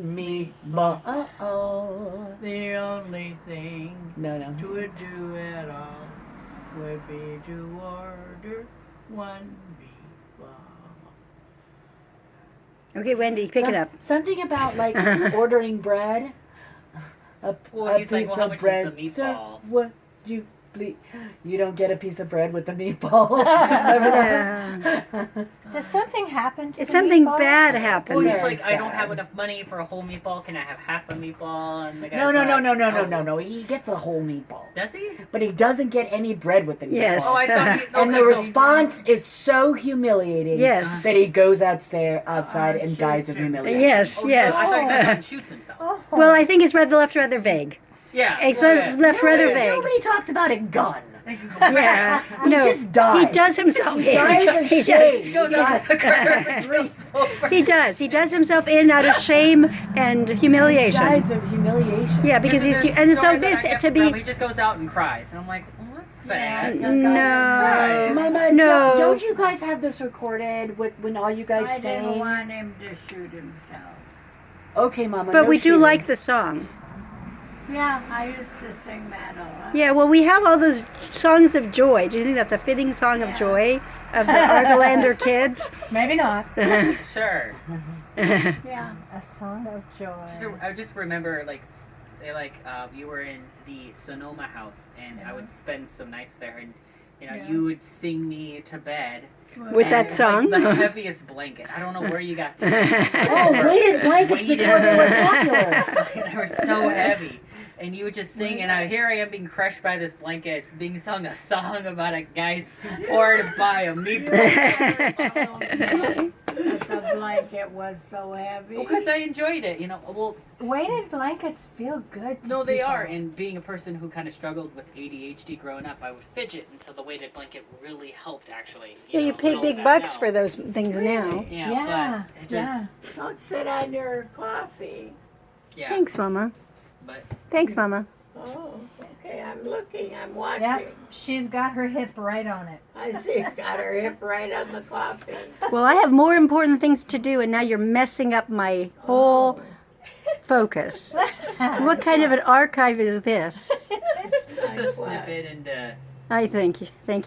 Meatball. Uh-oh. The only thing No. to do at all would be to order one meatball. Okay, Wendy, pick it up. Something about like ordering bread. Well, he's like, piece well, how of much bread. is the Sir, meatball? what do you please? You don't get a piece of bread with the meatball. Does something happen to It's the something meatball? bad Well, happened. he's Very like, I don't sad. have enough money for a whole meatball. Can I have half a meatball? And the guy's No. like, oh. He gets a whole meatball, Does he? but he doesn't get any bread with the meatball. Yes. Oh, I thought he... And the okay, so- response is so humiliating Yes. that he goes outside and dies of humiliation. Yes, Oh, yes. I thought he goes out and shoots himself. Oh. Well, I think it's left rather vague. Yeah. It's yeah. left rather vague. Nobody talks about a gun. Yeah. He No, just dies. he does himself He dies of He shame. He goes out to the curb and rolls over. He does. He does himself in out of shame and humiliation. Dies of humiliation. Yeah, because he's There's a and so story that this I get to from, be he just goes out and cries, and I'm like, well, that's sad. no. Mama, No. don't you guys have this recorded with when all you guys I didn't sing? want him to shoot himself. Okay, Mama. But no we do shooting. like the song. Yeah, I used to sing that a lot. Yeah, well, we have all those songs of joy. Do you think that's a fitting song of joy of the Argolander kids? Maybe not. Sure. Yeah. A song of joy. I just remember, you were in the Sonoma house, and I would spend some nights there, and you would sing me to bed With that and, song? like, the heaviest blanket. I don't know where you got these. Oh, weighted blankets before they were popular. They were so heavy. And you would just sing, and here I am being crushed by this blanket, being sung a song about a guy too poor to buy a meatball. The blanket was so heavy. Because I enjoyed it, Well, Weighted blankets feel good to no, they people. are. And being a person who kind of struggled with ADHD growing up, I would fidget, and so the weighted blanket really helped, actually. Yeah, you pay big bucks for those things now. Yeah, Yeah, but it just, Don't sit on your coffee. yeah. Thanks, Mama. But Thanks, Mama. Oh, okay. I'm looking. I'm watching. Yep, she's got her hip right on it. I see. Got her hip right on the coffee. Well, I have more important things to do, and now you're messing up my whole focus. What kind of an archive is this? just a snippet into I thank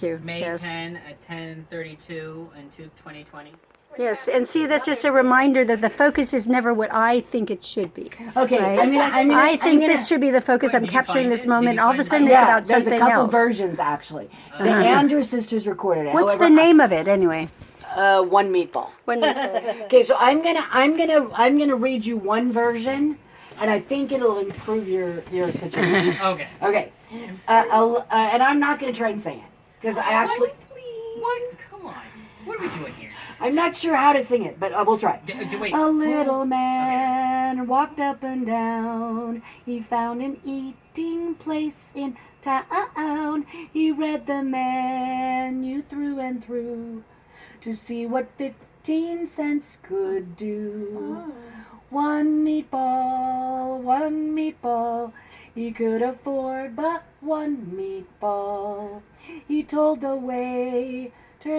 you. May Yes. 10 at 10:32 in 2020. Yes, and see, that's just a reminder that the focus is never what I think it should be. Okay, Right? I I think this should be the focus. I'm Did you capturing find this it? moment. Did you All of a find sudden, it? it's Yeah, about there's a something couple else. versions actually. The Andrews sisters recorded it. What's However, the name of it anyway? One meatball. When Okay, so I'm gonna read you one version, and I think it'll improve your situation. Okay. Okay, and I'm not gonna try and sing it because I actually What? Come on. What are we doing here? I'm not sure how to sing it, but we'll try. Wait. A little man walked up and down. He found an eating place in town. He read the menu through and through to see what 15 cents could do. One meatball. He could afford but one meatball. He told the waiter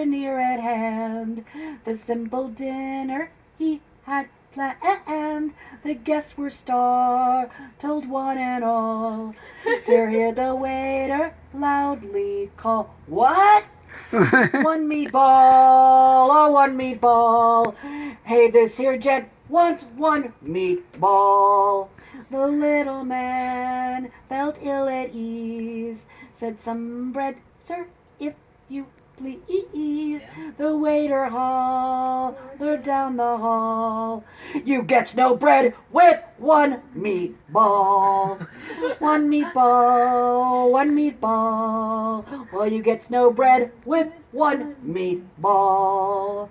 near at hand the simple dinner he had planned. The guests were startled, one and all, to hear the waiter loudly call, "What? One meatball. Hey, this here gent wants one meatball." The little man felt ill at ease, said, "Some bread, sir, if you please." The waiter hollered down the hall, "You gets no bread with one meatball. One meatball. Well, you gets no bread with one meatball."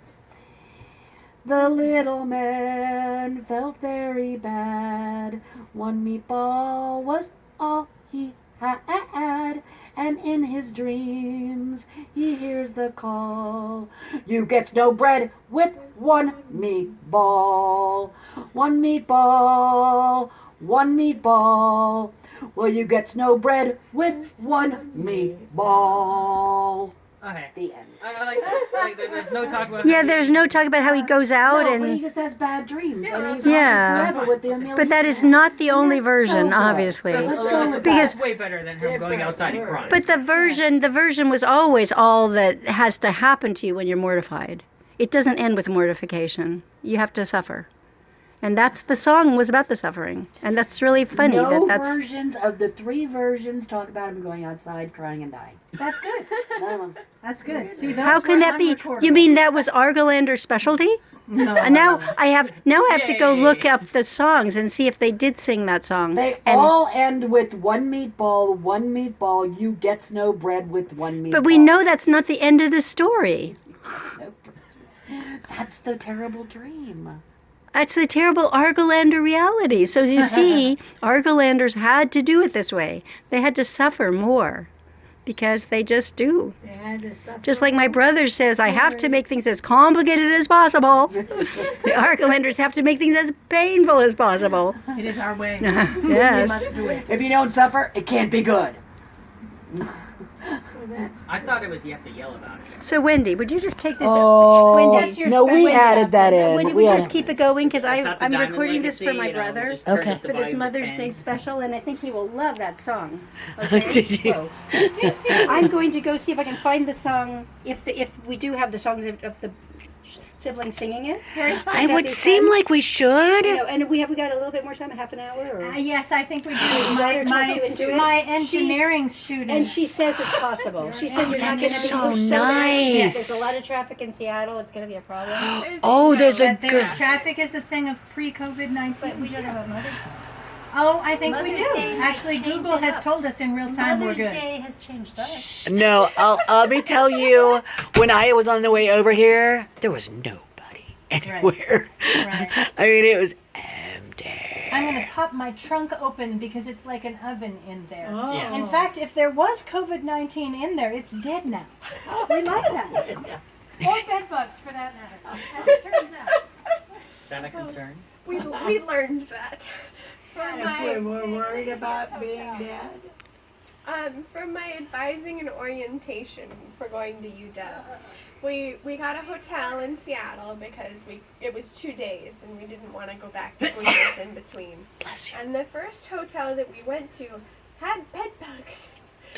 The little man felt very bad. One meatball was all he had, and in his dreams he hears the call, "You gets no bread with one meatball. One meatball. Well, you gets no bread with one meatball." Okay. The end. I like there's no talk about. Yeah, there's no talk about how he goes out No, but he and. just has bad dreams, and he's Yeah. haunted forever with the Amelia. But that is Earhart. not the only that's so version, good. obviously. Let's go with Because- That's way better than him going outside and crying. But the version was always all that has to happen to you when you're mortified. It doesn't end with mortification. You have to suffer. And that's the song was about the suffering. And that's really funny No that's versions of the 3 versions talk about him going outside, crying, and dying. That's good. None of them. That's good. See, those how can were that be? unrecordable. You mean that was Argolander's specialty? No. Now I have to go look up the songs and see if they did sing that song. They And- all end with one meatball, you gets no bread with one meatball. but we know that's not the end of the story. That's the terrible dream. That's the terrible Argolander reality. So you see, Argolanders had to do it this way. They had to suffer more because they just do. They had to suffer. Just like my brother says, I have to make things as complicated as possible. The Argolanders have to make things as painful as possible. It is our way. We Yes. must do it. If you don't suffer, it can't be good. I thought it was you have to yell about it. So Wendy, would you just take this? Oh, Wendy, that's your no, we special added that in. Wendy, We we added- just keep it going because Is that the I'm Diamond recording this for Legacy, my you know, brother just turn Okay. up the for this volume to Mother's 10. Day special, and I think he will love that song. Okay? Did you? So, I'm going to go see if I can find the song. If we do have the songs of the siblings singing it, I would seem like we should. you know, and we got a little bit more time, a half an hour. Or, Yes, I think we do. daughter talks you into it? my engineering student. and she says it's possible. She said you're not going to that's be so pushed over. nice. There's a lot of traffic in Seattle. It's going to be a problem. Oh, there's a But the good. traffic is a thing of pre-COVID-19. But we don't have a Mother's Day. Oh, I think we Mother's do. Day might Actually, change Google it has up. told us in real time Mother's we're good. Day has changed us. No, let me tell you, when I was on the way over here, there was nobody anywhere. Right. I mean, it was empty. I'm going to pop my trunk open because it's like an oven in there. Yeah. In fact, if there was COVID-19 in there, it's dead now. We like that. Or bed bugs, for that matter. As it turns out. Is that a concern? We learned that from If we my were worried about being dead. from my advising and orientation for going to UW. We got a hotel in Seattle because it was 2 days and we didn't want to go back to Columbus in between. Bless you. And the first hotel that we went to had bed bugs.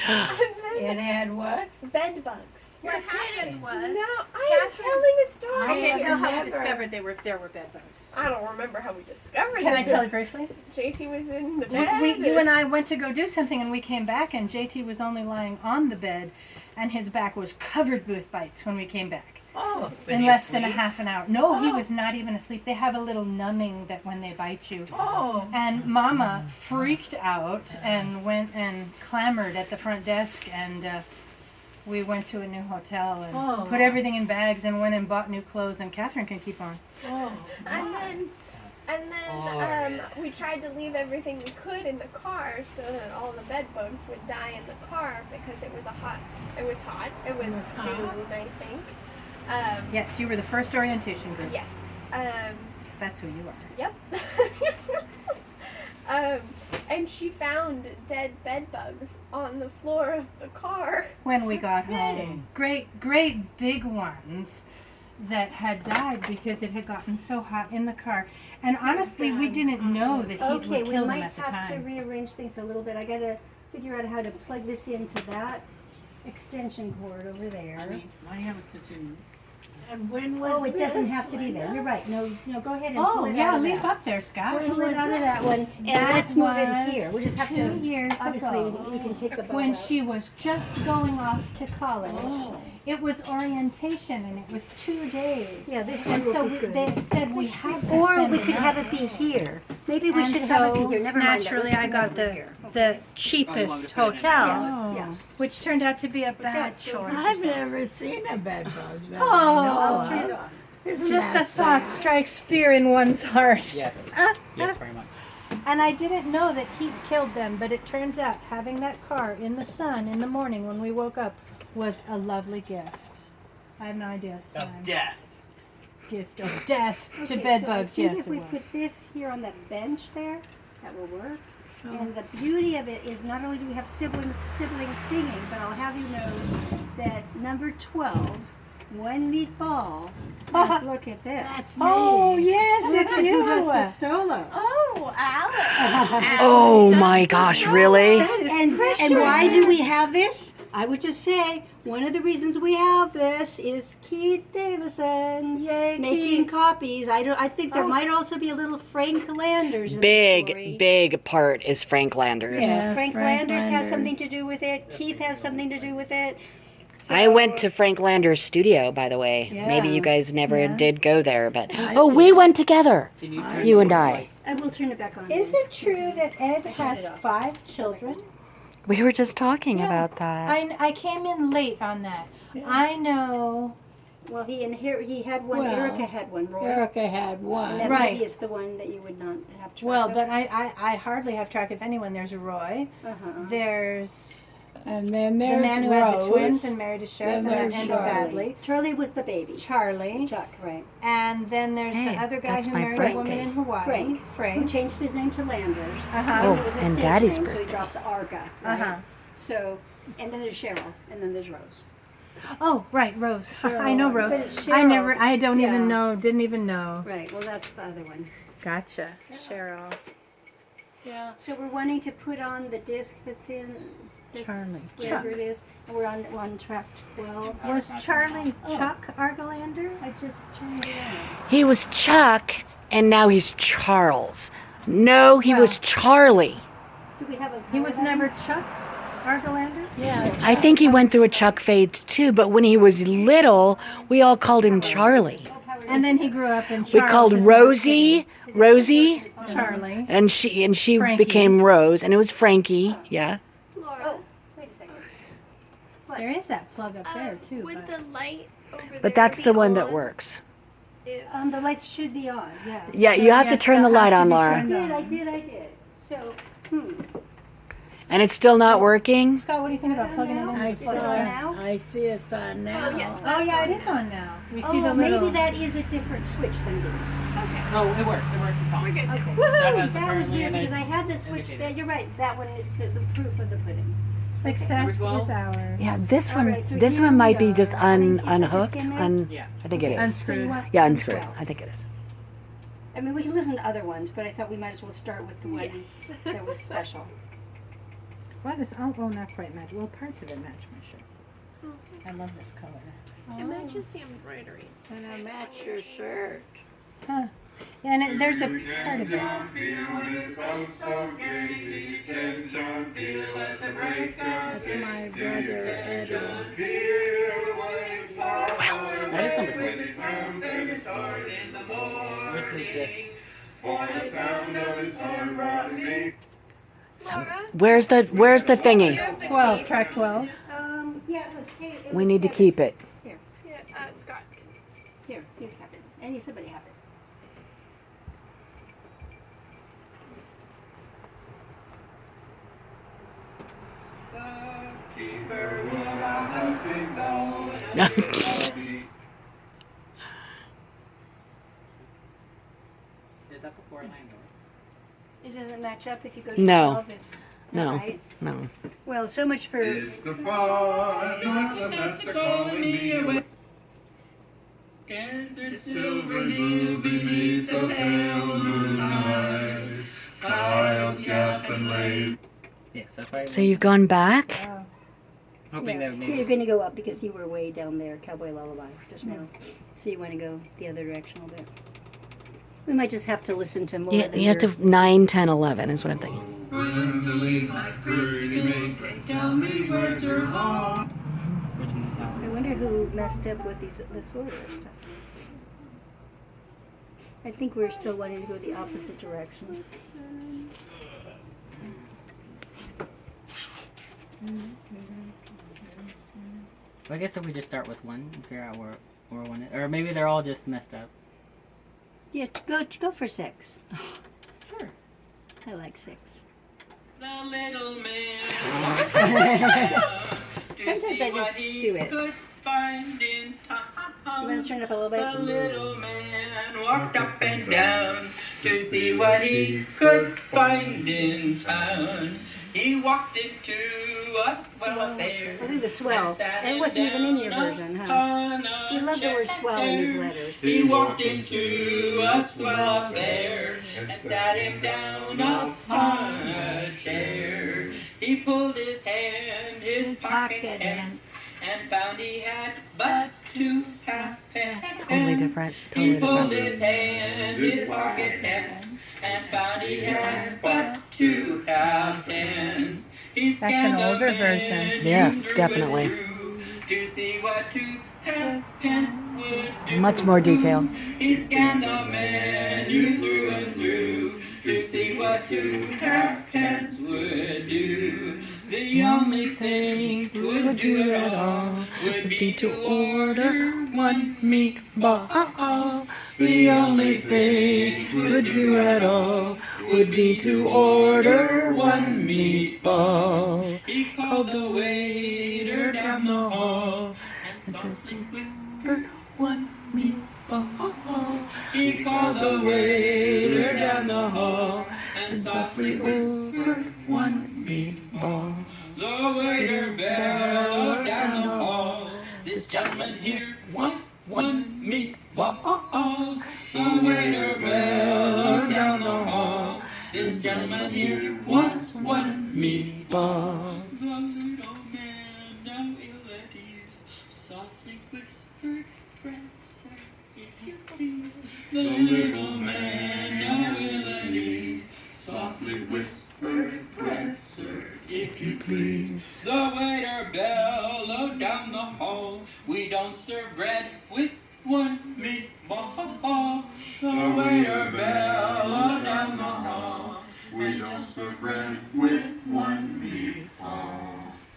And then It had what? bed bugs. What happened was, No, I am Catherine- telling a story. I can't tell how we never- discovered there were bed bugs. I don't remember how we discovered Can I it. tell you briefly? JT was in the bed. You and I went to go do something, and we came back, and JT was only lying on the bed, and his back was covered with bites when we came back. Oh, Was In he less than a asleep? half an hour. No, he was not even asleep. They have a little numbing that when they bite you. oh. And Mama freaked out and went and clamored at the front desk, and we went to a new hotel and Oh. put everything in bags and went and bought new clothes. And Catherine can keep on. And then we tried to leave everything we could in the car so that all the bed bugs would die in the car because it was hot. It was June, I think. Yes, you were the first orientation group. Yes. Because that's who you are. Yep. And she found dead bed bugs on the floor of the car. When we got home. Great big ones that had died because it had gotten so hot in the car. And honestly, we didn't know that heat Okay, would we kill them might at the have to time. rearrange things a little bit. I gotta figure out how to plug this into that extension cord over there. I mean, why do you have such a... And when was Oh, it doesn't this? have to be there. You're right. No, go ahead and Oh, pull it yeah, out of leap that. up there, Scott. Pull it out of that one, and That let's move it was here. We just have 2 to. years Obviously, ago. you can take the bow When out. she was just going off to college. It was orientation, and it was 2 days. Yeah, this And one so will be good. they said we had to Or spend we the could have night. it be here. Maybe we And should have it so be here. Never mind. naturally, Let's I do got it the here. the cheapest to put it in. hotel, Yeah. which turned out to be a bad out. choice. I've never seen a bed bug. that I Oh, know I'll of. turn it off. Isn't Just that the thought sad? strikes fear in one's heart. Yes. Yes, very much. And I didn't know that heat killed them, but it turns out having that car in the sun in the morning when we woke up was a lovely gift. I have no idea at the Of time. death. Gift of death to Okay, bed so bugs, I think yes if it we was. put this here on that bench there, that will work. And the beauty of it is not only do we have siblings singing, but I'll have you know that number 12, One Meatball. Look at this. Oh, yes, Look it's at you. who does the solo. Oh, Alex. Oh my gosh, really? And why do we have this? I would just say one of the reasons we have this is Keith Davison making copies. I think there might also be a little Frank Landers in the story. Big part is Frank Landers. Yeah, Frank Frank Landers has Landers. something to do with it. Keith has something to do with it. So, I went to Frank Landers' studio, by the way. Maybe Yeah. you guys never did go there, but we went together. Can you turn You the and I. lights? I will turn it back on. Is it true that Ed has 5 children? We were just talking about that. I came in late on that. I know. Well, he had one. Well, Erica had one. Roy. Erica had And one. that Right. maybe is the one that you would not have track Well, of. but I hardly have track of anyone. There's Roy. There's And then the there's man who had the Rose. twins and married a sheriff Then and there's ended badly. Charlie was the baby. Charlie. Chuck, right? And then there's Hey, the other guy that's who my married Frank. a woman in Hawaii. Who changed his name to Landers. Uh-huh. Oh, Because it was his and stage Daddy's name, so he birthday. dropped the Arga. Right? Uh-huh. So, and then there's Cheryl, and then there's Rose. Oh, right, Rose. I know Rose. But it's I Cheryl. don't Yeah. even know, didn't even know. Right, well, that's the other one. Gotcha. Cheryl. Yeah. So we're wanting to put on the disc that's in this, Charlie. whatever Chuck. it is. And we're on track 12. Was Charlie Chuck Argelander? I just turned it on. He was Chuck, and now he's Charles. No, he was Charlie. Do we have a He was never Chuck Argelander? Yeah. I think he went through a Chuck phase too, but when he was little, we all called him Charlie. And then he grew up in Charles. We called is Rosie, Charlie. and she Frankie. became Rose, and it was Frankie. Yeah. Laura, Wait a second. There is that plug up there too. would but- the light over there But that's be the one that on works. if- The lights should be on, yeah. Yeah, you have to yes, turn the they'll light have on, to be Laura. turned I did. So, And it's still not working? Scott, what do you think about plugging it in? I it on saw. now? I see it's on now. Oh, yes. Oh That's yeah, on it is now. on now. We see oh, the maybe little. that is a different switch than these. Oh, it works. It works. It's on. We're good. Okay. That Woohoo! has That was apparently a weird because I nice had the switch indicator. there. You're right. That one is the proof of the pudding. Success Number 12? is ours. Yeah, this All one right, so this here one might we be are. just I mean, is the unhooked. disc in there? Yeah. I think it is. So you Unscrewed. want Yeah, number unscrewed. 12. I think it is. I mean, we can listen to other ones, but I thought we might as well start with the one that was special. Well, this not quite match. Well, parts of it match my shirt. I love this color. It matches the embroidery. And I match your shirt. Huh. Yeah, and there's a part of it. My brother Eddie. That is number 12. Where's the disc? Where's the thingy? 12, track 12. Yeah, it was. Hey, it We was need to Kevin. keep it. Yeah, Scott. Here, you have it. And somebody have it. Is that before Landor? It doesn't match up if you go to No. 12. It's No. not right. No. Well, so much for. It's the far north and that's a calling me away. Silver blue beneath the pale moonlight. Kyle's cap and lace. Yes, that's right. So you've gone back? Hoping Yeah. that You're maybe. going to go up because you were way down there, Cowboy Lullaby, just now. So you want to go the other direction a little bit. We might just have to listen to more Yeah, than you have your- to 9, 10, 11 is what I'm thinking. Friendly, my pretty maid, tell me where's your home? Which one's that I one? wonder who messed up with this order stuff. I think we're still wanting to go the opposite direction. So I guess if we just start with one and figure out where one is. Or maybe they're all just messed up. Yeah, go for 6. Sure. I like 6. The little man. Sometimes I just do it. You want to turn it up a little The bit? little man walked up and down to see what he could find in town. He walked into a swell affair. I think the swell. It wasn't even in your version, huh? huh? You love the word swell in his letters. He walked into a swell affair and sat him down upon a chair. He pulled his hand, his pocket pence, and found he had but 2 halfpence. Totally different. He pulled his hand, his pocket pence, and found he had but 2 halfpence. He scanned an older the version. menu Yes, through definitely. and through to see what 2 halfpence would do. Much more detail. He scanned the menu through and through to see what 2 halfpence would do. The only thing 'twould do at all would be to order 1 meatball. The only thing 'twould do at all would be to order 1 meatball. He called the waiter down the hall and softly whispered 1 meatball. He called the waiter down the hall and softly whispered 1 meatball. The waiter bellowed down the hall. This gentleman here wants 1 meatball. The waiter bellowed down the hall. This gentleman here wants 1 meatball. The little man, now ill at ease, softly whispered, "Bread, sir, if you please." The little man, now ill at ease, softly whispered, "Bread, sir, if you please." The waiter bellowed down the hall. "We don't serve bread with 1 meatball." The waiter bellowed down the hall. "We don't serve bread with 1 meatball."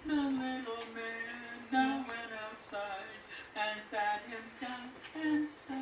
The little man now went outside and sat him down and so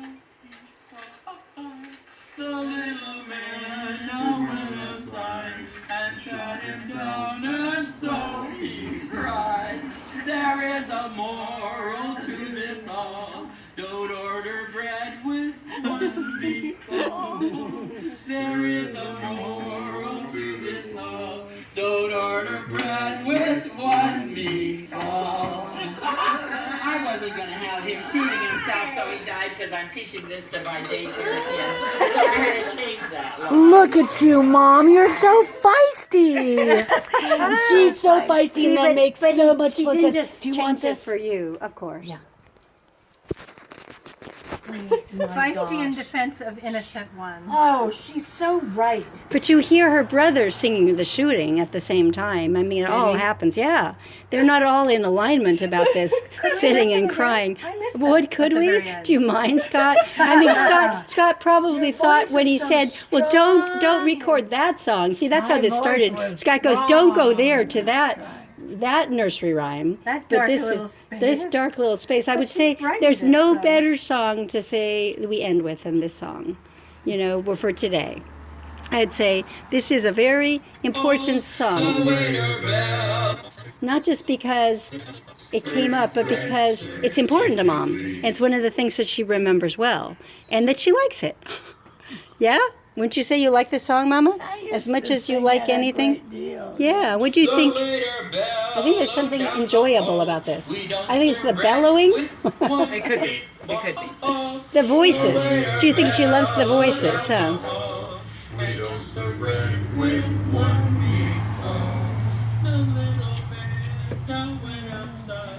he cried. The little man now went outside and sat him down and so he cried. There is a moral to this all. Don't order bread with 1 meatball. There is a moral to this all. Don't order bread with 1 meatball. I wasn't going to have him shooting himself so he died because I'm teaching this to my daycare kids. So I had to change that one. Look at you, Mom. You're so feisty. She's so feisty, and that makes so much she more didn't sense. just Do you change want it this? for you, of course. Yeah. Feisty in defense of innocent ones. Oh, she's so right. But you hear her brothers singing the shooting at the same time. I mean, it all happens. Yeah, they're not all in alignment about this, sitting and crying. I missed that What could at the we? very end. Do you mind, Scott? I mean, Scott probably thought when he said, "Well, don't record that song." See, that's how this started. Scott goes, "Don't go there to that nursery rhyme." That But dark this little is space. this dark little space. I would say writing there's it, no so. better song to say we end with than this song. You know, for today. I'd say this is a very important song. Not just because it came up, but because it's important to Mom. And it's one of the things that she remembers well. And that she likes it. Yeah? Wouldn't you say you like this song, Mama? As much as you like anything? Yeah. What do you think? I think there's something enjoyable about this. I think it's the bellowing. It could be. It could be. The voices. Do you think she loves the voices, huh? We don't serve bread with 1 meatball. The little man now went outside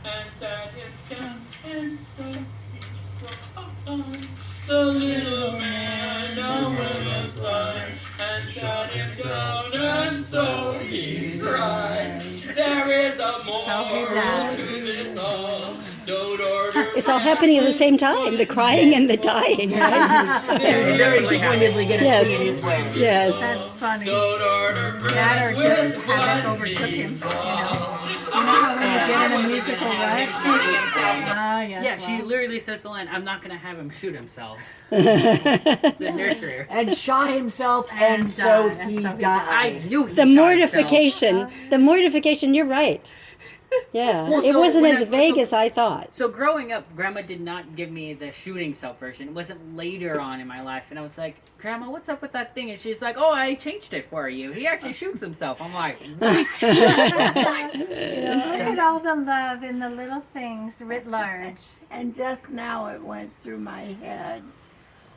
and sat him down and so he cried. The little man now went outside and sat him down and so he cried. There is a moral to this all. Don't order. It's all happening at the same time, the crying and the dying. Right? Very pointedly going to Yes. see it his way. Yes. That's funny. Don't order bread That or with just have it 1 overtook him. You know meatball. how when you get in a musical rut? Ah, yes. Yeah, she well. literally says the line, "I'm not gonna have him shoot himself." It's a nursery. And shot himself, and so died. he That's how he died. I knew he The shot mortification. The mortification, you're right. Yeah, Well, it so wasn't when as I- vague so- as I thought. So growing up, Grandma did not give me the shooting self version. It wasn't later on in my life, and I was like, "Grandma, what's up with that thing?" And she's like, "Oh, I changed it for you. He actually shoots himself." I'm like, Look at all the love in the little things writ large. And just now it went through my head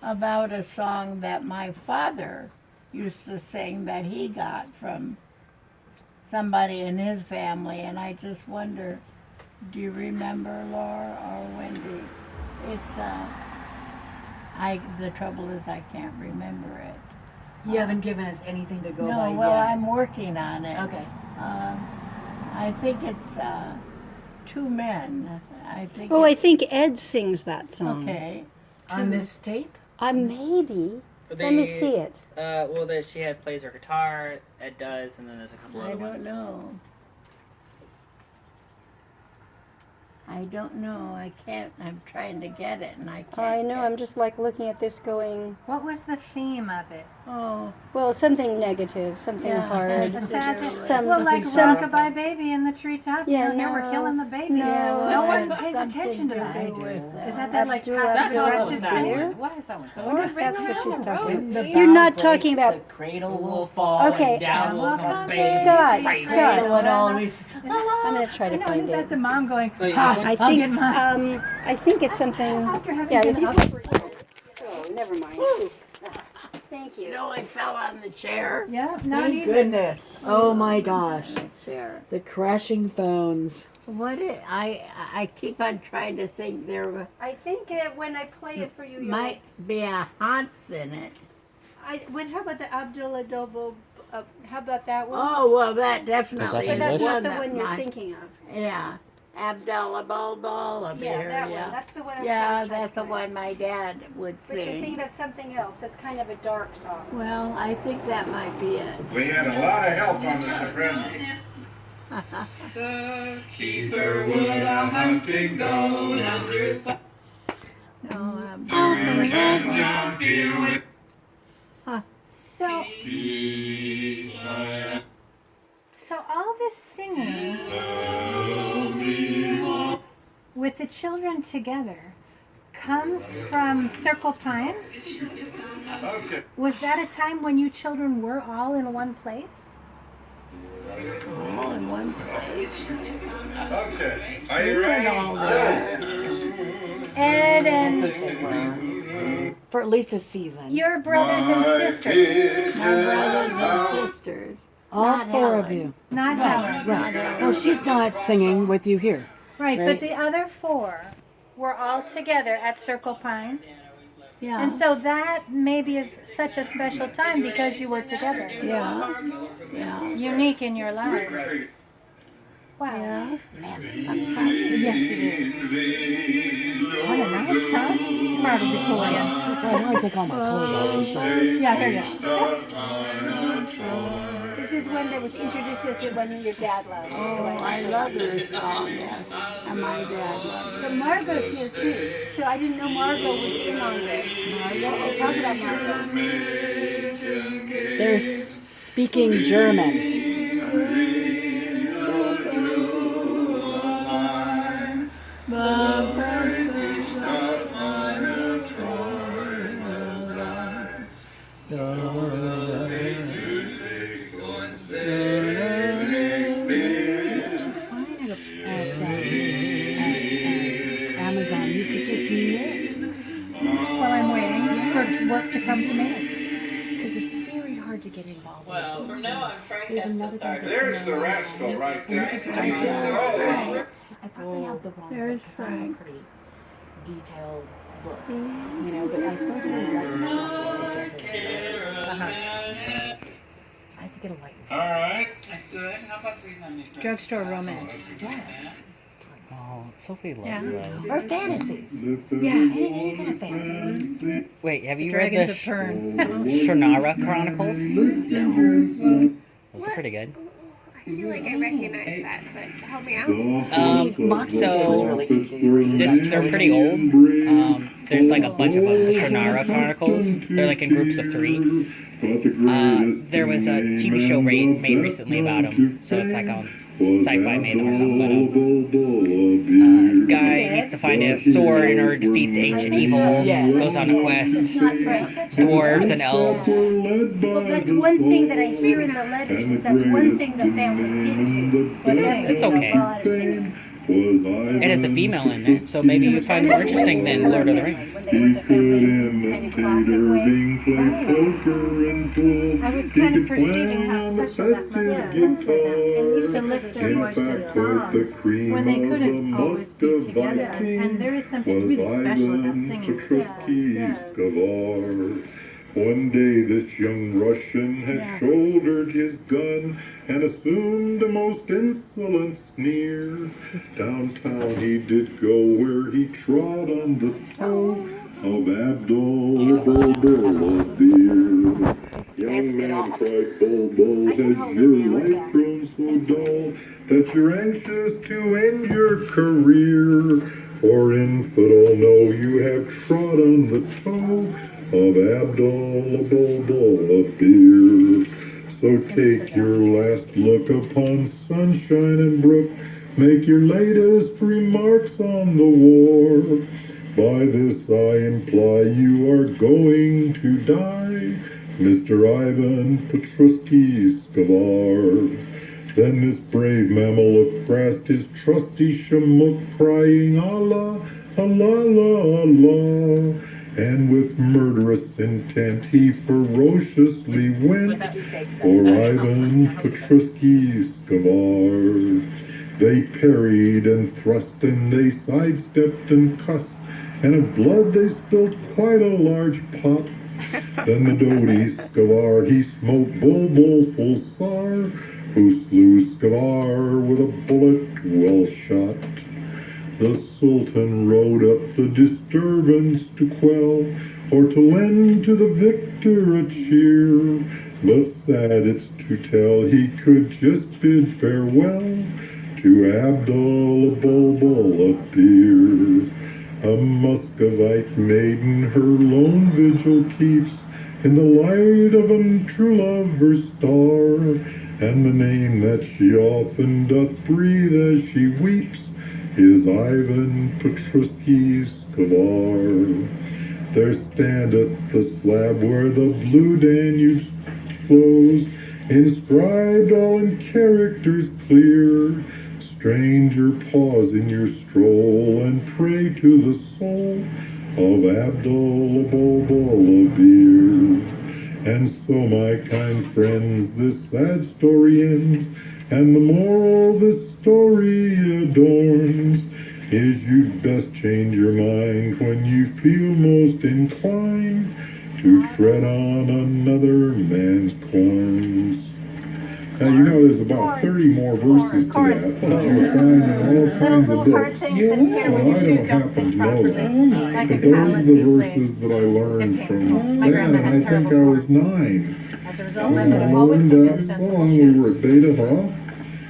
about a song that my father used to sing that he got from somebody in his family, and I just wonder, do you remember, Laura or Wendy? It's the trouble is I can't remember it. You haven't given us anything to go by No, well, yet. I'm working on it. Okay. I think it's two men. I think. Oh, I think Ed sings that song. Okay. On this tape? Maybe. Let me see it. well, she plays her guitar. Ed does, and then there's a couple I other don't ones. know. I don't know. I can't. I'm trying to get it, and I can't. I know. get I'm just like looking at this, going, What was the theme of it? Oh, well, something negative, something Yeah. hard. The sad Some- well, like some- Rockabye Baby in the treetop. Yeah, Here we're no. killing the baby. No, no one it's pays something attention to that. do with Is that like Abdul- passive That's also aggressive that Deer? one. Why is that one so Oh, sad? that's what she's talking When the about. You're not bow talking breaks, about- the cradle Will will fall Okay. and down will come Welcome, baby. Scott, Right. Scott. cradle would always. I'm going to try I to know, find is that it. the mom going, Wait, ha, which I I'll think, get mine. I think it's something. After having Yeah, been if you up- Oh, never mind. Thank it you. only fell on the chair. Yeah, not Thank even. goodness. Oh my gosh. Chair. The crashing phones. I keep on trying to think there I think when I play it for you, might be a Hans in it. how about the Abdul Adobo? How about that one? Oh well, that definitely but is that's not one the that one you're might- thinking of. Yeah, Abdullah Bulbul up Yeah, here. that Yeah, one. That's the one I'm yeah, trying to that's the find. one my dad would But you're thinking sing. about something else. That's kind of a dark song. Well, I think that might be it. We had a lot of help on the Sopranos. The keeper would a hunting go under his No, can John feel with So, peace. so all this singing with the children together comes from Circle Pines. Okay. Was that a time when you children were all in one place? all in one place. Okay. Are you ready? Ed and For at least a season. your brothers and sisters, My brothers and sisters. All not four of Helen. you. not Helen. Right. Well, she's not singing with you here. Right, Right. but the other four were all together at Circle Pines. Yeah. And so that maybe is such a special time because you were together. Yeah. Yeah. Unique in your lives. Wow. Yeah. Man, this sucks. Huh? Yes, it is. What a nice, huh? Tomorrow will be cool again. Well, I want to take all my clothes off and show you. Yeah, here you go. This is when that was introduced as the one your dad loved. Oh, I love this song. Yes. And my dad loved it. But Margot's here too, so I didn't know Margot was in on this. They talk about Margot. They're speaking German. At Amazon, you could just knit. While I'm waiting for work to come to me. Because it's very hard to get involved with. Well, from now on, Frank There's has to another start. guy There's the rascal right there. I probably have the wrong There's book 'cause I have a pretty detailed book, you know, but I suppose it was like I have to get a light. All right. That's good. How about reading on me? Drugstore romance. Oh, Sophie loves Yeah. those. Or fantasies. Yeah. Any kind of fantasy. Wait, have you read the Dragons of Fern. Shannara Chronicles? Those are pretty good. I feel like I recognize that, but help me out. So they're pretty old. there's like a bunch of them, the Shannara Chronicles. They're like in groups of 3. There was a TV show made recently about him, so it's like on Sci-Fi made them or something. But guy needs to find a sword in order to defeat the ancient evil. Yes. Goes on a quest. Dwarves and elves. Well, that's one thing that I hear in the letters is that's one thing the family did do. It's okay. It has a female in it, so maybe you find it more interesting than Lord of the Rings. He could imitate Irving, play poker and pool. I was kind of perceiving how special that must have been for them. And used to lift their voice to song when they couldn't always be together. And there is something really special about singing. Scavar. One day this young Russian had shouldered his gun and assumed a most insolent sneer. Downtown he did go where he trod on the toe of Abdul Bulbul of Beer. Young man, cried Bulbul, has your life grown so dull that you're anxious to end your career? For infidel, know you have trod on the toe of Abdul Bulbul of Beer. So take your last look upon sunshine and brook, make your latest remarks on the war. By this I imply you are going to die, Mr. Ivan Petruski Scavar. Then this brave Mameluke grasped his trusty Shamook, crying Allah, Allah, Allah. And with murderous intent he ferociously went for Ivan Petruski Scavar. They parried and thrust and they sidestepped and cussed, and of blood they spilled quite a large pot. Then the doughty Scavar he smote Bulbul full sar, who slew Scavar with a bullet well shot. The Sultan rode up the disturbance to quell, or to lend to the victor a cheer. But sad it's to tell, he could just bid farewell to Abdul Bulbul of Beer. A Muscovite maiden her lone vigil keeps in the light of a true lover's star, and the name that she often doth breathe as she weeps is Ivan Petruski Scavar. There standeth the slab where the blue Danube flows, inscribed all in characters clear. Stranger, pause in your stroll and pray to the soul of Abdul Bulbul of Beer. And so, my kind friends, this sad story ends, and the moral this story adorns is you'd best change your mind when you feel most inclined to tread on another man's corns. Now, you know there's about 30 more verses to that that you'll find in all kinds of books. Well, I don't happen to know that. But those are the verses that I learned from Dad, and I think I was 9. I learned that song. We were at Beta Hall,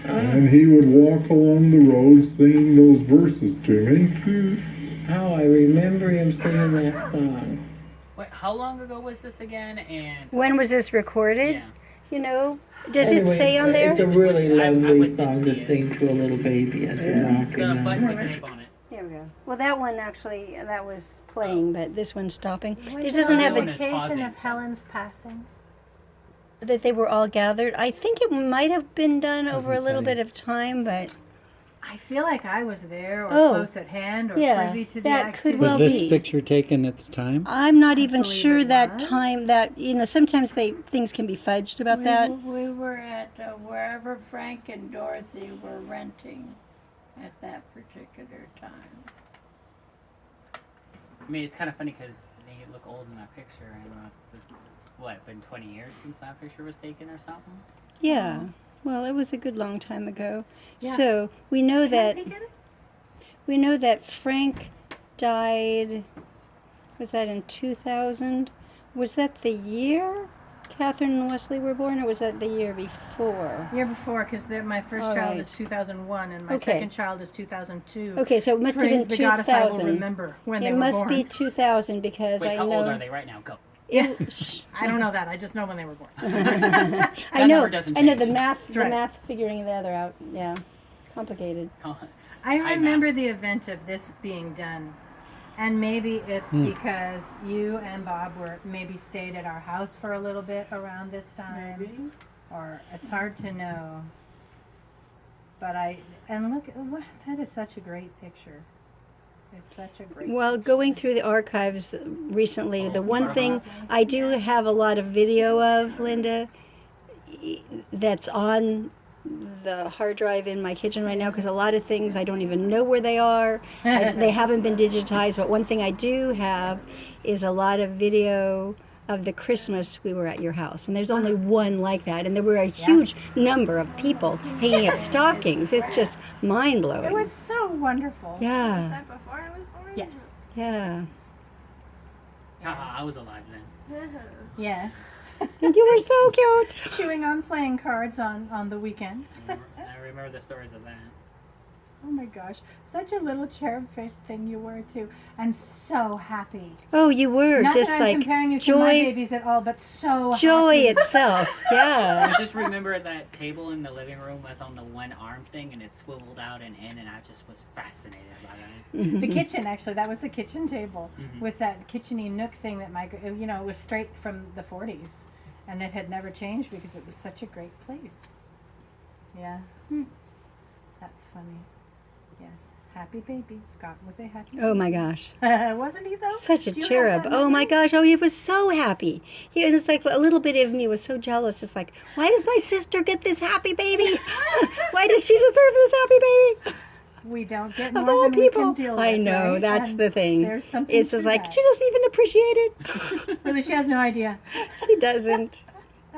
and he would walk along the road singing those verses to me. Oh, I remember him singing that song. Wait, how long ago was this again? And When was this recorded? yeah. You know, does Anyway, it say on there? It's a really I lovely wouldn't song to see it. sing to a little baby as you're knocking The on. button with the name on it. There we go. Well, that one actually, that was playing, but this one's stopping. Was It doesn't on have the one a, is occasion pausing, of so- Helen's passing. that they were all gathered. I think it might have been done over a Doesn't little say. bit of time, but I feel like I was there or Oh. close at hand or Yeah, privy to the that could activity. well Was this be. picture taken at the time? I'm not even believe sure it that was. time that, you know, sometimes things can be fudged about that. We were at wherever Frank and Dorothy were renting at that particular time. I mean, it's kind of funny because they look old in that picture. I know it's what, been 20 years since that picture was taken or something? Yeah. Well, it was a good long time ago. Yeah. So we know that Can I peek at it? we know that Frank died. Was that in 2000? Was that the year? Catherine and Wesley were born, or was that the year before? Year before, because my first All child right. is 2001 and my Okay. second child is 2002. Okay, so it must Praise have been the goddess I will 2000. remember when they It were must born. be 2000 because Wait, I how know. old are they right now? Go. I don't know that. I just know when they were born. I know. number doesn't I know the change. math. That's The right. math figuring the other out. Yeah, complicated. I High remember math. the event of this being done. And maybe it's because you and Bob were maybe stayed at our house for a little bit around this time. Maybe. Or it's hard to know. But look, that is such a great picture. It's such a great Well, picture. going through the archives recently, the one thing I do have a lot of video of, Linda, that's on the hard drive in my kitchen right now, because a lot of things I don't even know where they are. They haven't been digitized, but one thing I do have is a lot of video of the Christmas we were at your house. And there's only one like that. And there were a huge number of people hanging up stockings. It's just mind-blowing. It was so wonderful. Was Yeah, that before I was born? Yes. yeah. I was alive then. Uh-huh. Yes. And you were so cute. Chewing on playing cards on the weekend. I remember the stories of that. Oh my gosh. Such a little cherub face thing you were too. And so happy. Oh, you were Not just that I'm like comparing you to my joy, babies at all, but so joy happy. itself. Yeah. I just remember that table in the living room was on the one arm thing and it swiveled out and in, and I just was fascinated by that. The kitchen, actually, that was the kitchen table Mhm. with that kitcheny nook thing that it was straight from the 40s. And it had never changed because it was such a great place. Yeah. That's funny. Yes. Happy baby. Scott was a happy Oh my gosh. baby. Wasn't he, though? Such a Do you have cherub. that Oh my memory? gosh. Oh, he was so happy. He was like, a little bit of me was so jealous. It's like, why does my sister get this happy baby? Why does she deserve this happy baby? We don't get Of more all than people. we can deal with. I know, right? that's And the thing. There's something It's to just like, that. she doesn't even appreciate it. Really, she has no idea. She doesn't.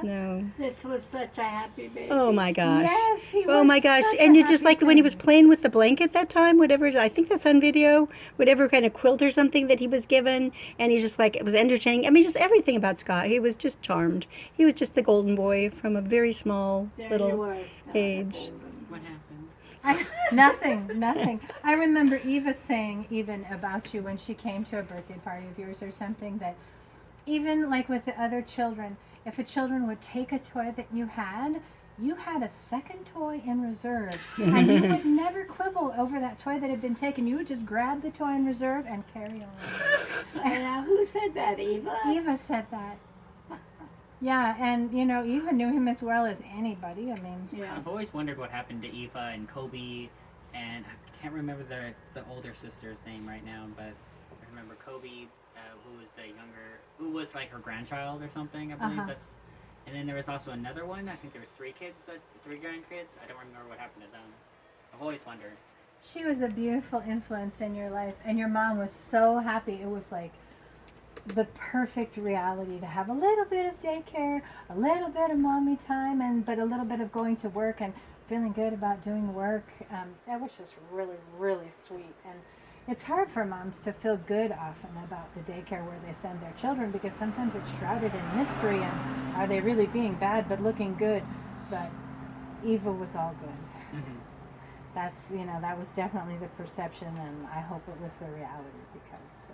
No. This was such a happy baby. Oh my gosh. Yes, he Oh was my gosh. such And a you just happy like when he was baby. playing with the blanket that time, whatever, I think that's on video, whatever kind of quilt or something that he was given. And he just like, it was entertaining. I mean, just everything about Scott. He was just charmed. He was just the golden boy from a very small There little you were, Scott. age. What happened? Nothing. I remember Eva saying even about you when she came to a birthday party of yours or something that even like with the other children, if a children would take a toy that you had a second toy in reserve. And you would never quibble over that toy that had been taken. You would just grab the toy in reserve and carry on. And now, who said that, Eva? Eva said that. Yeah, and Eva knew him as well as anybody. I mean, Yeah. I've always wondered what happened to Eva and Kobe, and I can't remember the older sister's name right now, but I remember Kobe, who was the younger, who was like her grandchild or something, I believe. Uh-huh. And then there was also another one. I think there was three grandkids. I don't remember what happened to them. I've always wondered. she was a beautiful influence in your life, and your mom was so happy. It was like the perfect reality to have a little bit of daycare, a little bit of mommy time, but a little bit of going to work and feeling good about doing work. That was just really, really sweet. And it's hard for moms to feel good often about the daycare where they send their children because sometimes it's shrouded in mystery and are they really being bad but looking good? But Eva was all good. Mm-hmm. That's, that was definitely the perception, and I hope it was the reality because,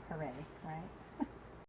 hooray, right?